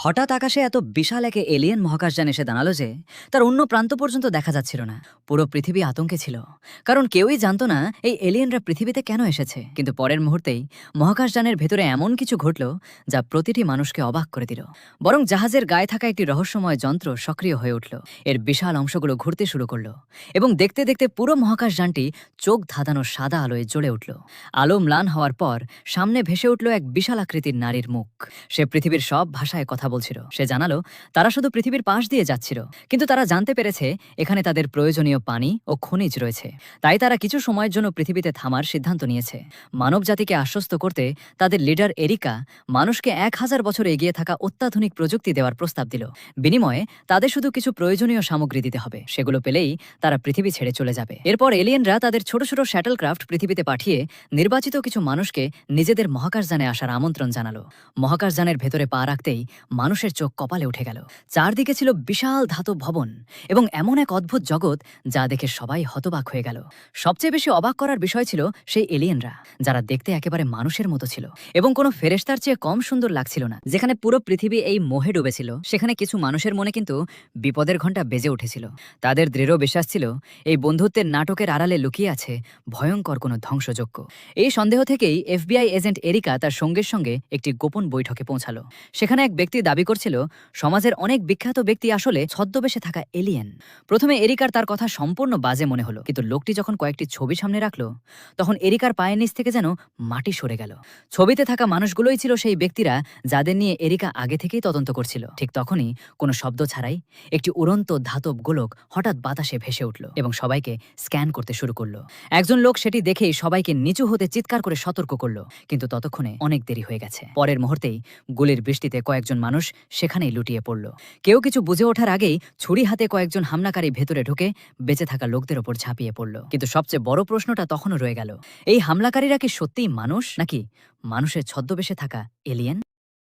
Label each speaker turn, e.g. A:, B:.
A: হঠাৎ আকাশে এত বিশাল এক এলিয়েন মহাকাশযান এসে দাঁড়ালো যে তার অন্য প্রান্ত পর্যন্ত দেখা যাচ্ছিল না। পুরো পৃথিবী আতঙ্কে ছিল, কারণ কেউই জানতো না এই এলিয়েনরা পৃথিবীতে কেন এসেছে। কিন্তু পরের মুহূর্তেই মহাকাশযানের ভেতরে এমন কিছু ঘটল যা প্রতিটি মানুষকে অবাক করে দিল। বরং জাহাজের গায়ে থাকা একটি রহস্যময় যন্ত্র সক্রিয় হয়ে উঠল। এর বিশাল অংশগুলো ঘুরতে শুরু করলো এবং দেখতে দেখতে পুরো মহাকাশযানটি চোখ ধাঁধানো সাদা আলোয় জ্বলে উঠল। আলো ম্লান হওয়ার পর সামনে ভেসে উঠল এক বিশাল আকৃতির নারীর মুখ। সে পৃথিবীর সব ভাষায় কথা বলছিল। সে জানালো তারা শুধু পৃথিবীর পাশ দিয়ে যাচ্ছিল, কিন্তু তারা জানতে পেরেছে এখানে তাদের প্রয়োজনীয় পানি ও খনিজ রয়েছে। তাই তারা কিছু সময়ের জন্য পৃথিবীতে থামার সিদ্ধান্ত নিয়েছে। মানব জাতিকে আশ্বস্ত করতে তাদের লিডার এরিকা মানুষকে 1000 বছর এগিয়ে থাকা অত্যাধুনিক প্রযুক্তি দেওয়ার প্রস্তাব দিল। বিনিময়ে তাদের শুধু কিছু প্রয়োজনীয় সামগ্রী দিতে হবে, সেগুলো পেলেই তারা পৃথিবী ছেড়ে চলে যাবে। এরপর এলিয়েনরা তাদের ছোট ছোট শ্যাটেলক্রাফট পৃথিবীতে পাঠিয়ে নির্বাচিত কিছু মানুষকে নিজেদের মহাকাশযানে আসার আমন্ত্রণ জানালো। মহাকাশযানের ভেতরে পা রাখতেই মানুষের চোখ কপালে উঠে গেল। চারদিকে ছিল বিশাল ধাতব ভবন এবং এমন এক অদ্ভুত জগৎ যা দেখে সবাই হতবাক হয়ে গেল। সবচেয়ে বেশি অবাক করার বিষয় ছিল সেই এলিয়েনরা, যারা দেখতে একেবারে মানুষের মতো ছিল এবং কোনো ফেরেশতার চেয়ে কম সুন্দর লাগছিল না। যেখানে পুরো পৃথিবী এই মোহে ডুবেছিল, সেখানে কিছু মানুষের মনে কিন্তু বিপদের ঘণ্টা বেজে উঠেছিল। তাদের দৃঢ় বিশ্বাস ছিল এই বন্ধুত্বের নাটকের আড়ালে লুকিয়ে আছে ভয়ঙ্কর কোনো ধ্বংসযজ্ঞ। এই সন্দেহ থেকেই এফবিআই এজেন্ট এরিকা তার সঙ্গের সঙ্গে একটি গোপন বৈঠকে পৌঁছালো। সেখানে এক ব্যক্তি দাবি করছিল সমাজের অনেক বিখ্যাত ব্যক্তি আসলে ছদ্মবেশে থাকা এলিয়েন। প্রথমে এরিকার তার কথা সম্পূর্ণ বাজে মনে হলো, কিন্তু লোকটি যখন কয়েকটি ছবি সামনে রাখলো তখন এরিকার পায়ের নিচ থেকে যেন মাটি সরে গেল। ছবিতে থাকা মানুষগুলোই ছিল সেই ব্যক্তিরা যাদের নিয়ে এরিকা আগে থেকেই তদন্ত করছিল। ঠিক তখনই কোনো শব্দ ছাড়াই একটি উড়ন্ত ধাতব গোলক হঠাৎ বাতাসে ভেসে উঠল এবং সবাইকে স্ক্যান করতে শুরু করলো। একজন লোক সেটি দেখেই সবাইকে নিচু হতে চিৎকার করে সতর্ক করলো, কিন্তু ততক্ষণে অনেক দেরি হয়ে গেছে। পরের মুহূর্তেই গুলির বৃষ্টিতে কয়েকজন মানুষ সেখানেই লুটিয়ে পড়ল। কেউ কিছু বুঝে ওঠার আগেই ছুরি হাতে কয়েকজন হামলাকারী ভেতরে ঢুকে বেঁচে থাকা লোকদের ওপর ঝাঁপিয়ে পড়ল। কিন্তু সবচেয়ে বড় প্রশ্নটা তখনও রয়ে গেল, এই হামলাকারীরা কি সত্যিই মানুষ, নাকি মানুষের ছদ্মবেশে থাকা এলিয়েন?